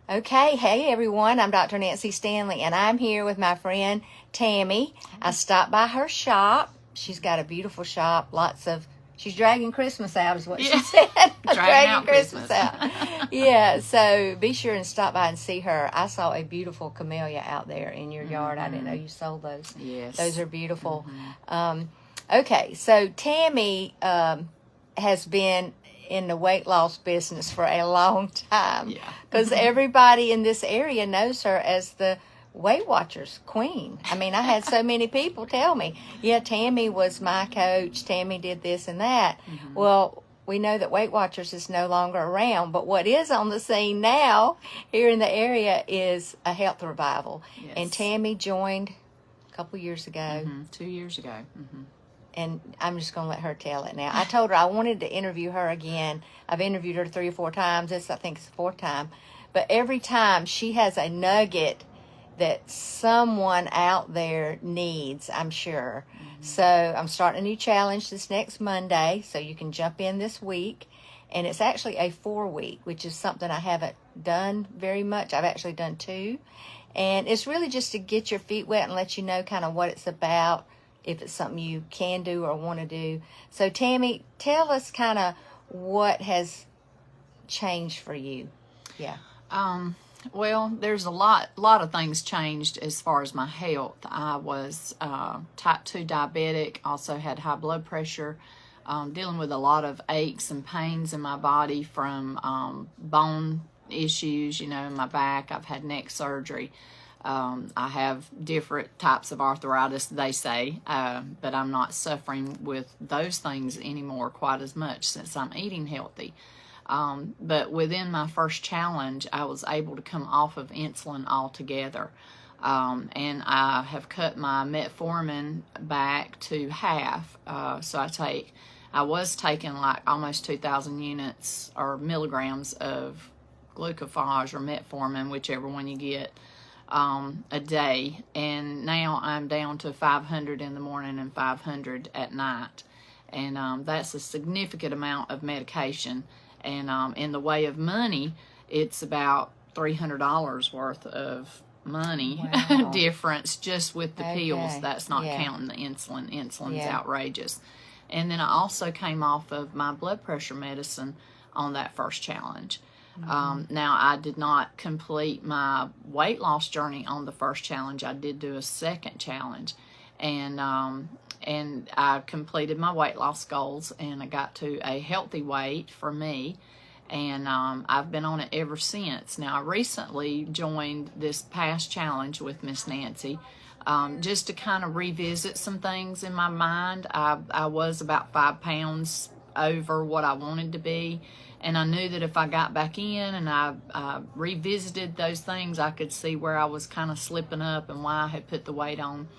Okay, hey everyone, I'm Dr. Nancy Stanley, and I'm here with my friend Tammy. I stopped by her shop. She's got a beautiful shop, she's dragging Christmas out is what she said. Dragging Christmas out. Yeah, so be sure and stop by and see her. I saw a beautiful camellia out there in your yard. I didn't know you sold those. Yes. Those are beautiful. Okay, so Tammy has been in the weight loss business for a long time. Yeah. Because everybody in this area knows her as the Weight Watchers queen. I mean, I had so many people tell me, yeah, Tammy was my coach. Tammy did this and that. Well, we know that Weight Watchers is no longer around, but what is on the scene now here in the area is a health revival. Yes. And Tammy joined a couple years ago. 2 years ago. And I'm just going to let her tell it now. I told her I wanted to interview her again. I've interviewed her 3 or 4 times. This, I think, is the 4th time. But every time she has a nugget that someone out there needs, I'm sure. So I'm starting a new challenge this next Monday, so you can jump in this week. And it's actually a 4-week, which is something I haven't done very much. I've actually done 2. And it's really just to get your feet wet and let you know kind of what it's about, if it's something you can do or want to do. So, Tammy, tell us kind of what has changed for you. Yeah. Well, there's a lot of things changed as far as my health. I was type 2 diabetic, also had high blood pressure, dealing with a lot of aches and pains in my body from bone issues, in my back. I've had neck surgery. I have different types of arthritis, they say, but I'm not suffering with those things anymore quite as much since I'm eating healthy. But within my first challenge, I was able to come off of insulin altogether. And I have cut my metformin back to half. So I was taking like almost 2,000 units or milligrams of glucophage or metformin, whichever one you get, a day, and now I'm down to 500 in the morning and 500 at night, and that's a significant amount of medication. And in the way of money, it's about $300 worth of money difference just with the pills. That's not counting the insulin. Insulin's outrageous. And then I also came off of my blood pressure medicine on that first challenge. Now, I did not complete my weight loss journey on the first challenge. I did do a second challenge, and I completed my weight loss goals, and I got to a healthy weight for me, and I've been on it ever since. Now, I recently joined this past challenge with Miss Nancy, just to kind of revisit some things in my mind. I was about 5 pounds over what I wanted to be. And I knew that if I got back in and I revisited those things, I could see where I was kind of slipping up and why I had put the weight on.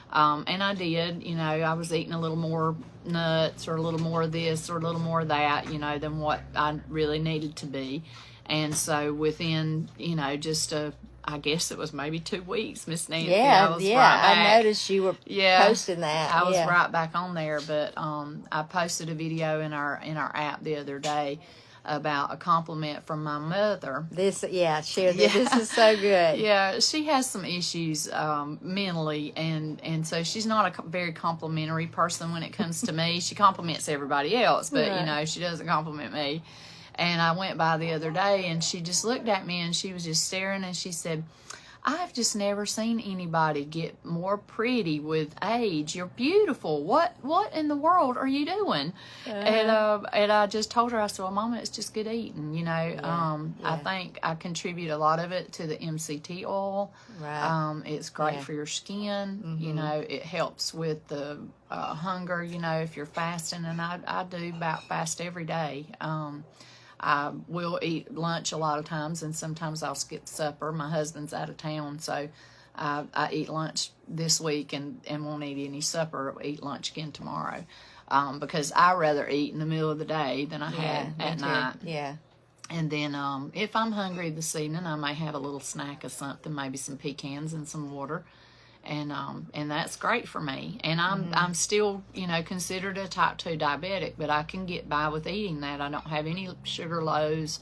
And I did, I was eating a little more nuts or a little more of this or a little more of that, than what I really needed to be. And so within, I guess it was maybe 2 weeks, Miss Nancy. Yeah, I was right back. I noticed you were posting that. I was right back on there, but I posted a video in our app the other day about a compliment from my mother. Share this. This is so good. Yeah, she has some issues mentally, and so she's not a very complimentary person when it comes to me. She compliments everybody else, but she doesn't compliment me. And I went by the other day, and she just looked at me, and she was just staring, and she said, "I've just never seen anybody get more pretty with age. You're beautiful. What in the world are you doing?" And I just told her, I said, "Well, Mama, it's just good eating. I think I contribute a lot of it to the MCT oil. Right. It's great for your skin. It helps with the hunger. If you're fasting, and I do about fast every day. I will eat lunch a lot of times, and sometimes I'll skip supper. My husband's out of town, so I eat lunch this week and won't eat any supper. I'll eat lunch again tomorrow, because I rather eat in the middle of the day than I had at night. Yeah. And then if I'm hungry this evening, I may have a little snack of something, maybe some pecans and some water. And that's great for me. And I'm still, considered a type 2 diabetic, but I can get by with eating that. I don't have any sugar lows.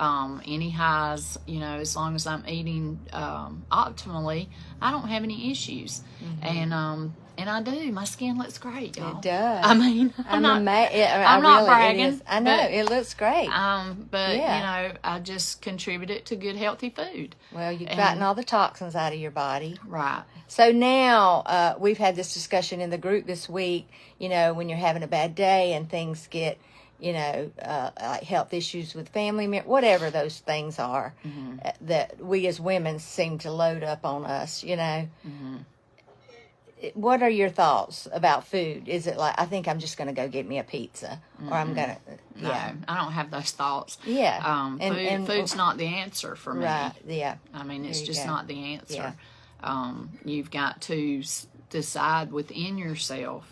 any highs, as long as I'm eating optimally, I don't have any issues. And I do. My skin looks great, y'all. It does. I mean, I'm not bragging. I know. It looks great. But I just contribute it to good, healthy food. Well, you've gotten all the toxins out of your body. Right. So now we've had this discussion in the group this week, when you're having a bad day and things get, like health issues with family members, whatever those things are, that we as women seem to load up on us, What are your thoughts about food? Is it like, I think I'm just going to go get me a pizza, or I'm going to, No, I don't have those thoughts. Yeah. Food's not the answer for me. Right, yeah. I mean, it's just not the answer. Yeah. You've got to decide within yourself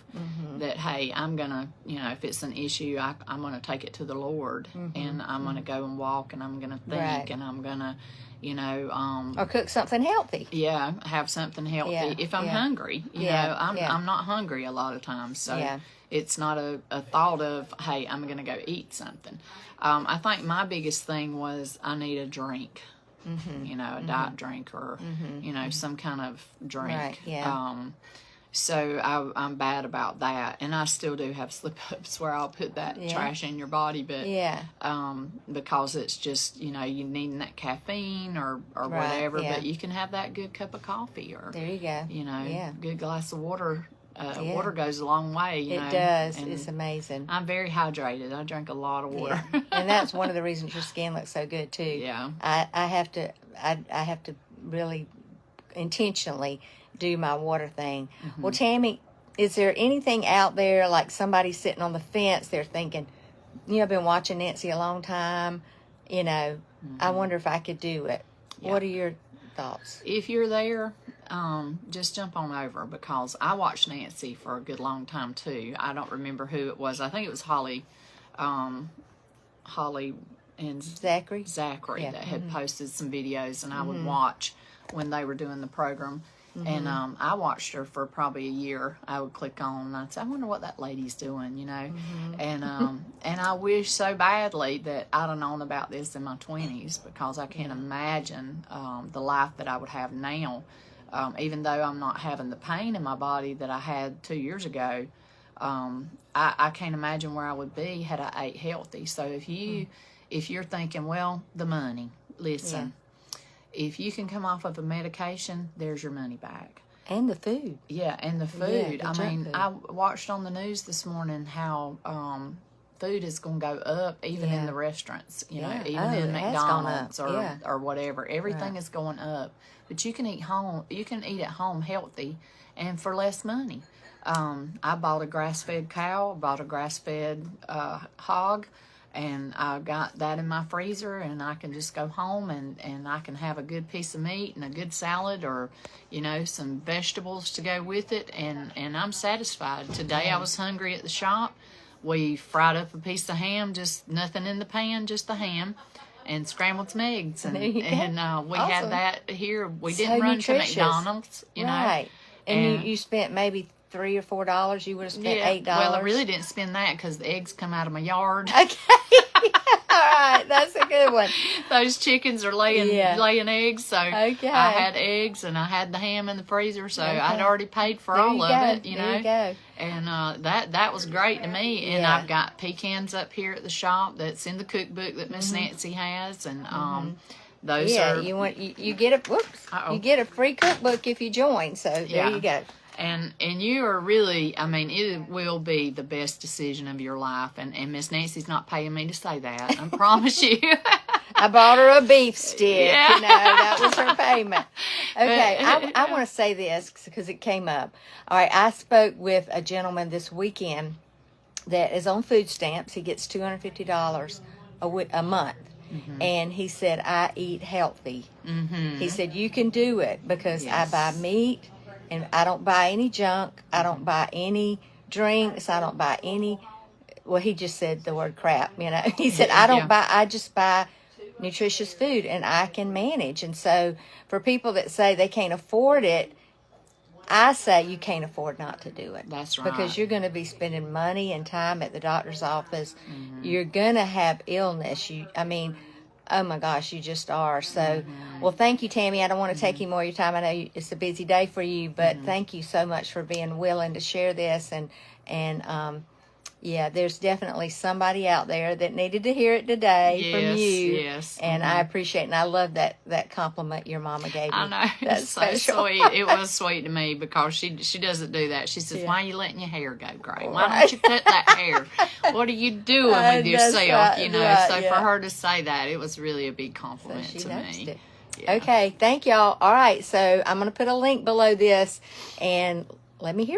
that, hey, I'm going to, if it's an issue, I'm going to take it to the Lord, and I'm going to go and walk, and I'm going to think, and I'm going to, or cook something healthy. Yeah, have something healthy. If I'm hungry, I'm not hungry a lot of times. So it's not a thought of, hey, I'm going to go eat something. I think my biggest thing was I need a drink, a diet drink or, some kind of drink. Right, yeah. So I'm bad about that, and I still do have slip-ups where I'll put that trash in your body, but because it's just, you need that caffeine or whatever, but you can have that good cup of coffee or, there you go. Good glass of water. Water goes a long way, It does. It's amazing. I'm very hydrated. I drink a lot of water. Yeah. And that's one of the reasons your skin looks so good too. Yeah. I have to really intentionally do my water thing. Well, Tammy, is there anything out there, like somebody sitting on the fence, they're thinking, I've been watching Nancy a long time, I wonder if I could do it. Yeah. What are your thoughts? If you're there, just jump on over, because I watched Nancy for a good long time too. I don't remember who it was. I think it was Holly and Zachary that had posted some videos, and I would watch when they were doing the program. And I watched her for probably a year. I would click on and I'd say, I wonder what that lady's doing, And I wish so badly that I'd have known about this in my 20s, because I can't imagine the life that I would have now. Even though I'm not having the pain in my body that I had 2 years ago, I can't imagine where I would be had I ate healthy. So if you're thinking, well, the money, listen. If you can come off of a medication, there's your money back. And the food. Yeah, and the food. I watched on the news this morning how food is going to go up, even in the restaurants, even in McDonald's or whatever. Everything is going up. But you can eat at home healthy and for less money. I bought a grass-fed cow, bought a grass-fed hog, and I got that in my freezer, and I can just go home and I can have a good piece of meat and a good salad, or, some vegetables to go with it, and I'm satisfied. Today I was hungry at the shop. We fried up a piece of ham, just nothing in the pan, just the ham, and scrambled some eggs. And we had that here. We didn't run to McDonald's, Right. And you spent maybe $3 or $4. You would have spent $8. Well, I really didn't spend that because the eggs come out of my yard. Okay. All right. That's a good one. Those chickens are laying eggs. So I had eggs and I had the ham in the freezer. So I'd already paid for all of it, There you go. And that was great to me. And I've got pecans up here at the shop that's in the cookbook that Miss Nancy has. And those are... you get a free cookbook if you join. So there you go. And you are really, it will be the best decision of your life. And Miss Nancy's not paying me to say that. I promise you. I bought her a beef stick. Yeah. That was her payment. Okay, I want to say this because it came up. All right, I spoke with a gentleman this weekend that is on food stamps. He gets $250 a month. And he said, I eat healthy. He said, you can do it because I buy meat. And I don't buy any junk. I don't buy any drinks. I don't buy any. Well, he just said the word crap. He said I just buy nutritious food, and I can manage. And so, for people that say they can't afford it, I say you can't afford not to do it. That's right. Because you're going to be spending money and time at the doctor's office. You're going to have illness. Oh my gosh, you just are. So, well, thank you, Tammy. I don't want to take any more of your time. I know it's a busy day for you, but thank you so much for being willing to share this. And yeah, there's definitely somebody out there that needed to hear it today from you. Yes. And I appreciate it. And I love that compliment your mama gave you. I know. That's It's so special. sweet. It was sweet to me because she doesn't do that. She says, why are you letting your hair go gray? Why don't you cut that hair? What are you doing with yourself? Right, You know, right, so yeah. for her to say that, it was really a big compliment She to noticed me. it. Yeah. Okay, thank y'all. All right, so I'm going to put a link below this, and let me hear